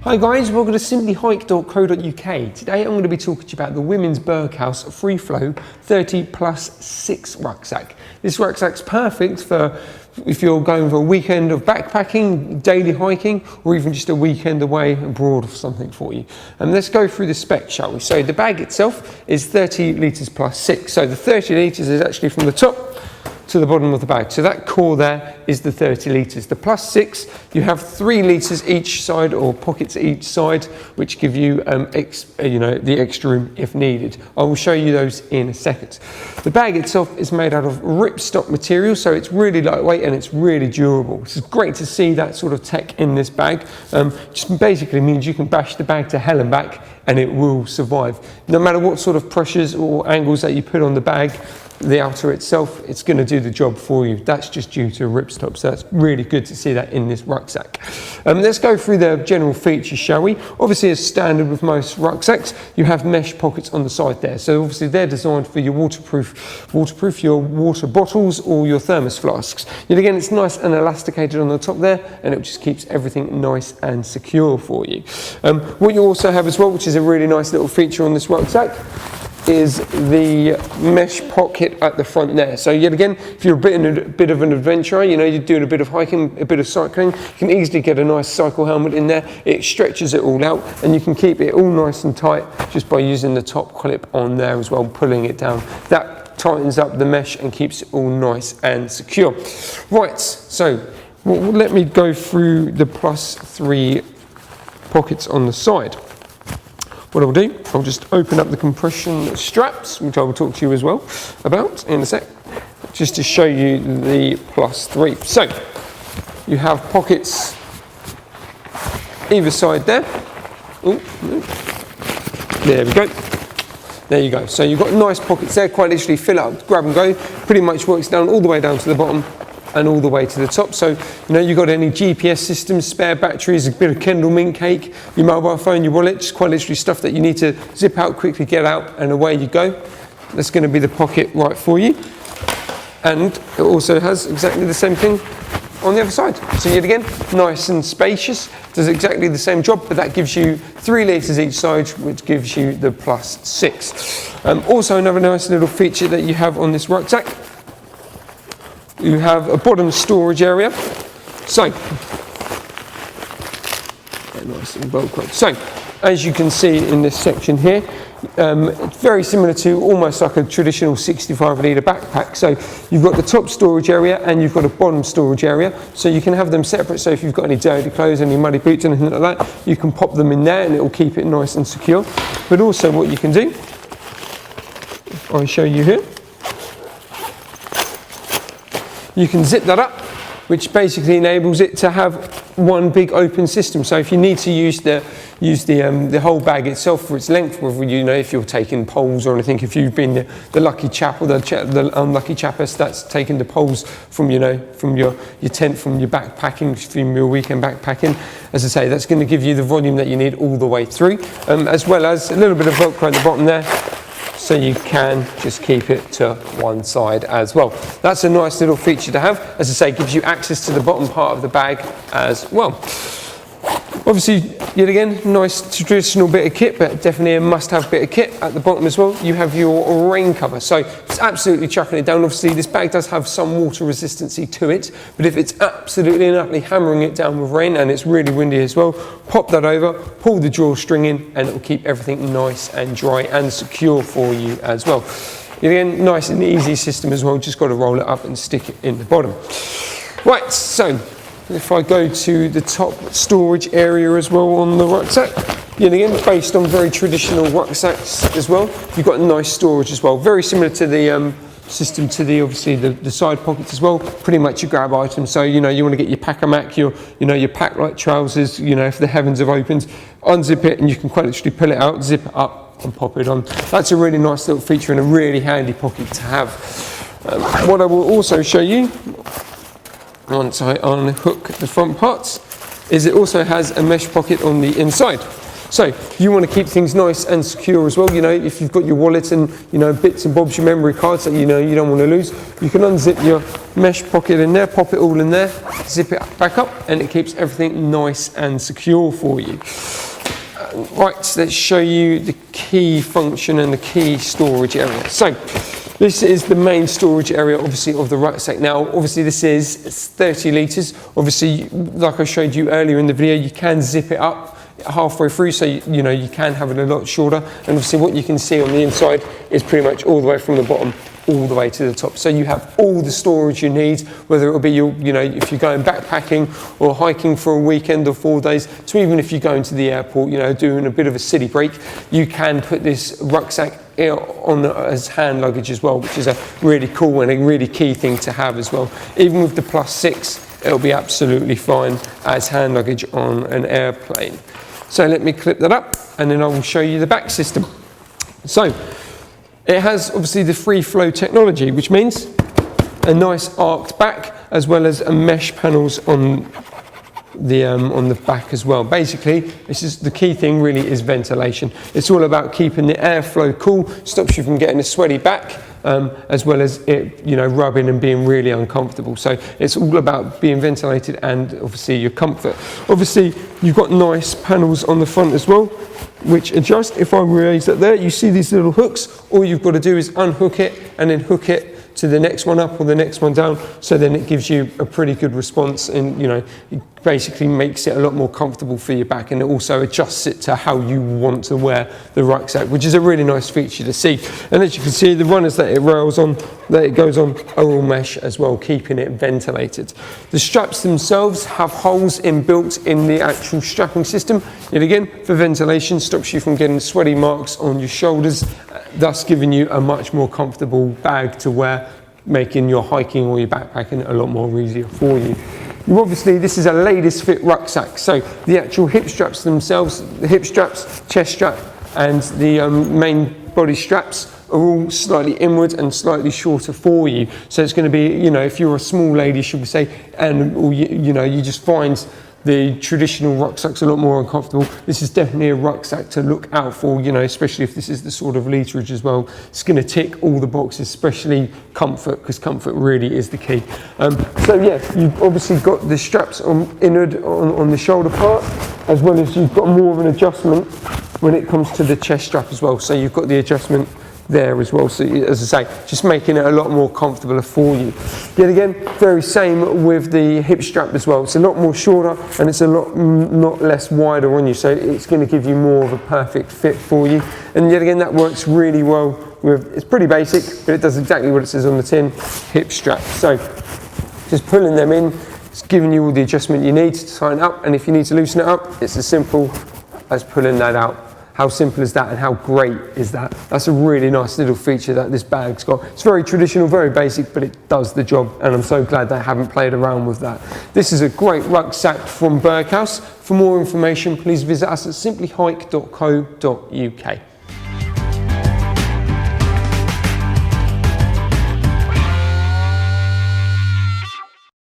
Hi guys, welcome to simplyhike.co.uk. Today I'm going to be talking to you about the women's Berghaus Freeflow 30+6 rucksack. This rucksack's perfect for if you're going for a weekend of backpacking, daily hiking, or even just a weekend away abroad or something for you. And let's go through the specs, shall we? So the bag itself is 30 litres plus 6. So the 30 litres is actually from the top to the bottom of the bag. So that core there is the 30 litres. The plus 6, you have 3 litres each side, or pockets each side, which give you, the extra room if needed. I will show you those in a second. The bag itself is made out of ripstop material, so it's really lightweight and it's really durable. It's great to see that sort of tech in this bag. Just basically means you can bash the bag to hell and back and it will survive. No matter what sort of pressures or angles that you put on the bag, the outer itself, it's going to do the job for you. That's just due to ripstop, so that's really good to see that in this rucksack. Let's go through the general features, shall we? Obviously, as standard with most rucksacks, you have mesh pockets on the side there. So obviously they're designed for your waterproof your water bottles or your thermos flasks. Yet again, it's nice and elasticated on the top there, and it just keeps everything nice and secure for you. What you also have as well, which is a really nice little feature on this rucksack, is the mesh pocket at the front there. So yet again, if you're a bit of an adventurer, you're doing a bit of hiking, a bit of cycling, you can easily get a nice cycle helmet in there. It stretches it all out and you can keep it all nice and tight just by using the top clip on there as well, pulling it down. That tightens up the mesh and keeps it all nice and secure. Right, so let me go through the plus 3 pockets on the side. What I'll do, I'll just open up the compression straps, which I will talk to you as well about in a sec, just to show you the plus 3. So, you have pockets either side there. Ooh, there we go. There you go. So you've got nice pockets there, quite literally fill up, grab and go. Pretty much works down all the way down to the bottom and all the way to the top. So, you've got any GPS systems, spare batteries, a bit of Kendall mint cake, your mobile phone, your wallet, just quite literally stuff that you need to zip out quickly, get out, and away you go. That's going to be the pocket right for you. And it also has exactly the same thing on the other side. So yet again, nice and spacious, does exactly the same job, but that gives you 3 litres each side, which gives you the plus 6. Also another nice little feature that you have on this rucksack, you have a bottom storage area. So, nice and Velcro. So, as you can see in this section here, it's very similar to almost like a traditional 65 litre backpack. So you've got the top storage area and you've got a bottom storage area. So you can have them separate. So if you've got any dirty clothes, any muddy boots, anything like that, you can pop them in there and it will keep it nice and secure. But also what you can do, I'll show you here. You can zip that up, which basically enables it to have one big open system. So if you need to use the whole bag itself for its length, whether if you're taking poles or anything, if you've been the lucky chap or the unlucky chappers that's taking the poles from from your tent, from your backpacking, from your weekend backpacking, as I say, that's going to give you the volume that you need all the way through, as well as a little bit of Velcro at the bottom there, so you can just keep it to one side as well. That's a nice little feature to have. As I say, gives you access to the bottom part of the bag as well. Obviously, yet again, nice traditional bit of kit, but definitely a must-have bit of kit at the bottom as well. You have your rain cover, so it's absolutely chucking it down. Obviously, this bag does have some water resistancy to it, but if it's absolutely and utterly hammering it down with rain and it's really windy as well, pop that over, pull the drawstring in, and it will keep everything nice and dry and secure for you as well. Yet again, nice and easy system as well. Just got to roll it up and stick it in the bottom. Right, so if I go to the top storage area as well on the rucksack, yet again, based on very traditional rucksacks as well, you've got nice storage as well. Very similar to the system to obviously the side pockets as well. Pretty much your grab items. So you want to get your pack-a-mac, your pack light trousers. If the heavens have opened, unzip it and you can quite literally pull it out, zip it up and pop it on. That's a really nice little feature and a really handy pocket to have. What I will also show you, once I unhook the front parts, is it also has a mesh pocket on the inside. So you want to keep things nice and secure as well. You know, if you've got your wallet and, you know, bits and bobs, your memory cards that you know you don't want to lose, you can unzip your mesh pocket in there, pop it all in there, zip it back up, and it keeps everything nice and secure for you. Right, so let's show you the key function and the key storage area. So this is the main storage area, obviously, of the rucksack. Now, obviously, this is 30 litres. Obviously, like I showed you earlier in the video, you can zip it up halfway through, so you know you can have it a lot shorter. And obviously, what you can see on the inside is pretty much all the way from the bottom all the way to the top. So you have all the storage you need, whether it will be your, you know, if you're going backpacking or hiking for a weekend or 4 days, so even if you're going to the airport, you know, doing a bit of a city break, you can put this rucksack on as hand luggage as well, which is a really cool and a really key thing to have as well. Even with the +6, it'll be absolutely fine as hand luggage on an airplane. So let me clip that up and then I will show you the back system. So it has obviously the free flow technology, which means a nice arced back as well as a mesh panels on the back as well. Basically, this is the key thing really is ventilation. It's all about keeping the airflow cool, stops you from getting a sweaty back, as well as it, you know, rubbing and being really uncomfortable. So it's all about being ventilated and obviously your comfort. Obviously, you've got nice panels on the front as well, which adjust. If I raise that there, you see these little hooks. All you've got to do is unhook it and then hook it to the next one up or the next one down, so then it gives you a pretty good response, and you know, it basically makes it a lot more comfortable for your back, and it also adjusts it to how you want to wear the rucksack, which is a really nice feature to see. And as you can see, the runners that it rails on, that it goes on, are all mesh as well, keeping it ventilated. The straps themselves have holes inbuilt in the actual strapping system, yet again for ventilation, stops you from getting sweaty marks on your shoulders, thus giving you a much more comfortable bag to wear, making your hiking or your backpacking a lot more easier for you. Obviously, this is a ladies fit rucksack, so the actual hip straps themselves, the hip straps, chest strap, and the main body straps are all slightly inward and slightly shorter for you. So it's going to be, you know, if you're a small lady, should we say, and or you know, you just find the traditional rucksack's a lot more uncomfortable, this is definitely a rucksack to look out for, you know, especially if this is the sort of literage as well. It's going to tick all the boxes, especially comfort, because comfort really is the key. So yeah, you've obviously got the straps inward on the shoulder part, as well as you've got more of an adjustment when it comes to the chest strap as well. So you've got the adjustment there as well, so as I say, just making it a lot more comfortable for you. Yet again, very same with the hip strap as well. It's a lot more shorter and it's a lot less wider on you, so it's going to give you more of a perfect fit for you. And yet again, that works really well with, it's pretty basic, but it does exactly what it says on the tin, hip strap. So just pulling them in, it's giving you all the adjustment you need to tighten it up, and if you need to loosen it up, it's as simple as pulling that out. How simple is that, and how great is that? That's a really nice little feature that this bag's got. It's very traditional, very basic, but it does the job, and I'm so glad they haven't played around with that. This is a great rucksack from Berghaus. For more information, please visit us at simplyhike.co.uk.